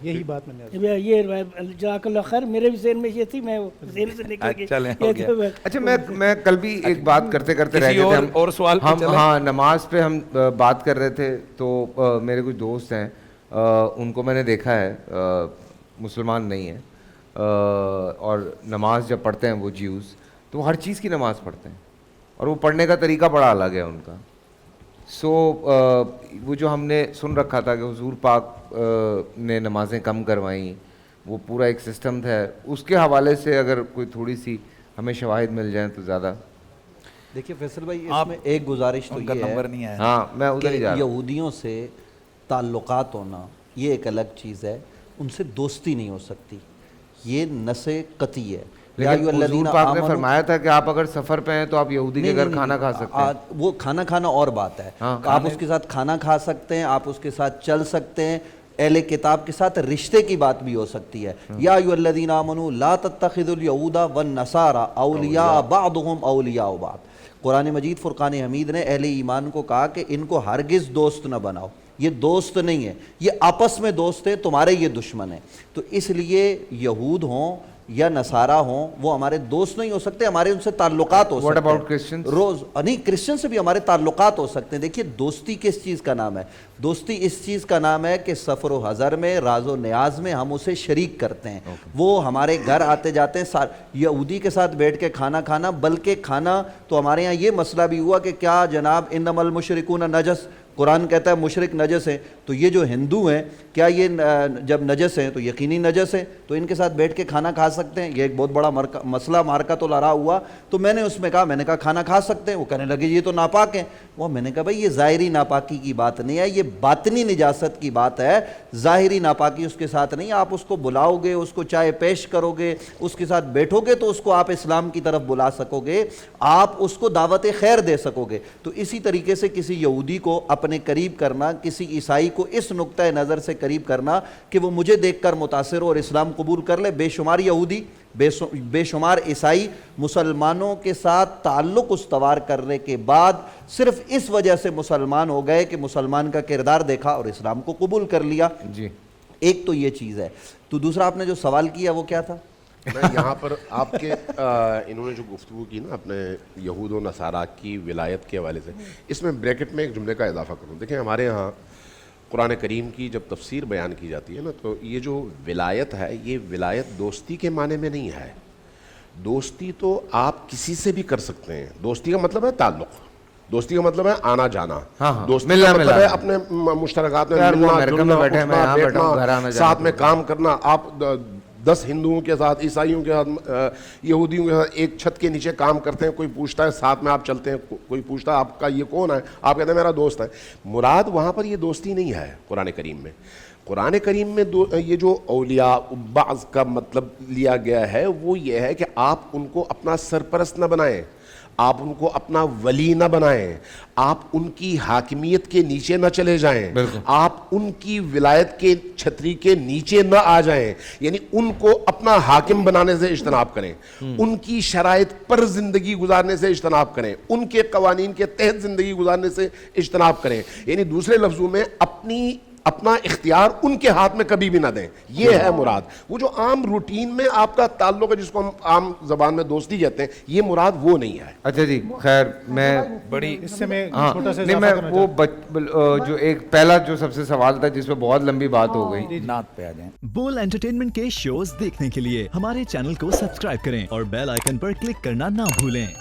یہی بات میں نے یہ جزاک اللہ خیر، میرے بھی ذہن میں یہ تھی، میں ذہن سے نکل گئی۔ اچھا میں کل بھی ایک بات کرتے کرتے رہ گئے تھے اور سوال ہم، ہاں نماز پہ ہم بات کر رہے تھے، تو میرے کچھ دوست ہیں، ان کو میں نے دیکھا ہے مسلمان نہیں ہیں، اور نماز جب پڑھتے ہیں وہ جیوز، تو ہر چیز کی نماز پڑھتے ہیں اور وہ پڑھنے کا طریقہ بڑا الگ ہے ان کا۔ وہ جو ہم نے سن رکھا تھا کہ حضور پاک نے نمازیں کم کروائیں، وہ پورا ایک سسٹم تھا، اس کے حوالے سے اگر کوئی تھوڑی سی ہمیں شواہد مل جائیں تو زیادہ۔ دیکھیے فیصل بھائی، اس میں ایک گزارش تو یہ ہے، ہاں میں ادھر ہی جا رہا ہوں، یہودیوں سے تعلقات ہونا یہ ایک الگ چیز ہے، ان سے دوستی نہیں ہو سکتی، یہ نص قطعی ہے۔ لیکن حضور پاک نے فرمایا تھا کہ آپ اگر سفر پہ ہیں تو آپ یہودی کے گھر کھانا کھا سکتے ہیں۔ وہ کھانا کھانا اور بات ہے، آپ اس کے ساتھ کھانا کھا سکتے ہیں، آپ اس کے ساتھ چل سکتے ہیں، اہل کتاب کے ساتھ رشتے کی بات بھی ہو سکتی ہے۔ یا ایھا الذین آمنوا لا تتخذوا اليہود والنصارى اولیاء بعضهم اولیاء بعض۔ قرآن مجید فرقان حمید نے اہل ایمان کو کہا کہ ان کو ہرگز دوست نہ بناؤ، یہ دوست نہیں ہے، یہ آپس میں دوست ہے، تمہارے یہ دشمن ہیں۔ تو اس لیے یہود ہوں یا نصارہ ہوں، وہ ہمارے دوست نہیں ہو سکتے، ہمارے ان سے تعلقات ہو سکتے ہیں۔ What about Christians؟ روز نہیں، کرسچن سے بھی ہمارے تعلقات ہو سکتے ہیں۔ دیکھیے دوستی کس چیز کا نام ہے؟ دوستی اس چیز کا نام ہے کہ سفر و حضر میں، راز و نیاز میں ہم اسے شریک کرتے ہیں، وہ ہمارے گھر آتے جاتے ہیں۔ یہودی کے ساتھ بیٹھ کے کھانا کھانا، بلکہ کھانا تو ہمارے یہاں یہ مسئلہ بھی ہوا کہ کیا جناب انما المشرکون نجس، قرآن کہتا ہے مشرک نجس ہیں، تو یہ جو ہندو ہیں کیا یہ جب نجس ہیں تو یقینی نجس ہیں، تو ان کے ساتھ بیٹھ کے کھانا کھا سکتے ہیں؟ یہ ایک بہت بڑا مسئلہ مارکا تو لڑا ہوا، تو میں نے اس میں کہا کھانا کھا سکتے ہیں؟ وہ کہنے لگے یہ تو ناپاک ہیں۔ وہ میں نے کہا بھائی یہ ظاہری ناپاکی کی بات نہیں ہے، یہ باطنی نجاست کی بات ہے، ظاہری ناپاکی اس کے ساتھ نہیں۔ آپ اس کو بلاؤ گے، اس کو چائے پیش کرو گے، اس کے ساتھ بیٹھو گے تو اس کو آپ اسلام کی طرف بلا سکو گے، آپ اس کو دعوت خیر دے سکو گے۔ تو اسی طریقے سے کسی یہودی کو اپنے قریب کرنا، کسی عیسائی کو اس نقطۂ نظر سے قریب کرنا کہ وہ مجھے دیکھ کر متاثر ہو اور اسلام قبول کر لے۔ بے شمار یہودی، بے شمار عیسائی مسلمانوں کے ساتھ تعلق استوار کرنے کے بعد صرف اس وجہ سے مسلمان ہو گئے کہ مسلمان کا کردار دیکھا اور اسلام کو قبول کر لیا۔ جی ایک تو یہ چیز ہے۔ تو دوسرا آپ نے جو سوال کیا وہ کیا تھا؟ میں یہاں پر آپ کے انہوں نے جو گفتگو کی نا اپنے یہود و نصارہ کی ولایت کے حوالے سے، اس میں بریکٹ میں ایک جملے کا اضافہ کروں۔ دیکھیں ہمارے یہاں قرآن کریم کی جب تفسیر بیان کی جاتی ہے نا، تو یہ جو ولایت ہے، یہ ولایت دوستی کے معنی میں نہیں ہے۔ دوستی تو آپ کسی سے بھی کر سکتے ہیں، دوستی کا مطلب ہے تعلق، دوستی کا مطلب ہے آنا جانا، دوستی کا مطلب ہے اپنے مشترکات میں ملنا جلنا، اٹھنا بیٹھنا، ساتھ میں کام کرنا۔ آپ 10 ہندوؤں کے ساتھ، عیسائیوں کے ساتھ، یہودیوں کے ساتھ ایک چھت کے نیچے کام کرتے ہیں، کوئی پوچھتا ہے ساتھ میں آپ چلتے ہیں، کوئی پوچھتا ہے آپ کا یہ کون ہے، آپ کہتے ہیں میرا دوست ہے۔ مراد وہاں پر یہ دوستی نہیں ہے قرآن کریم میں۔ قرآن کریم میں یہ جو اولیاء بعض کا مطلب لیا گیا ہے وہ یہ ہے کہ آپ ان کو اپنا سرپرست نہ بنائیں، آپ ان کو اپنا ولی نہ بنائیں، آپ ان کی حاکمیت کے نیچے نہ چلے جائیں، آپ ان کی ولایت کے چھتری کے نیچے نہ آ جائیں، یعنی ان کو اپنا حاکم بنانے سے اجتناب کریں، ان کی شرائط پر زندگی گزارنے سے اجتناب کریں، ان کے قوانین کے تحت زندگی گزارنے سے اجتناب کریں، یعنی دوسرے لفظوں میں اپنا اختیار ان کے ہاتھ میں کبھی بھی نہ دیں۔ یہ ہے مراد۔ وہ جو عام روٹین میں آپ کا تعلق ہے جس کو ہم عام زبان میں دوستی کہتے ہیں، یہ مراد وہ نہیں ہے۔ اچھا جی خیر، میں بڑی اس سے میں چھوٹا سا نہیں، میں وہ جو ایک پہلا جو سب سے سوال تھا جس پہ بہت لمبی بات ہو گئی، نعت پہ آ جائیں۔ بول انٹرٹینمنٹ کے شوز دیکھنے کے لیے ہمارے چینل کو سبسکرائب کریں اور بیل آئیکن پر کلک کرنا نہ بھولیں۔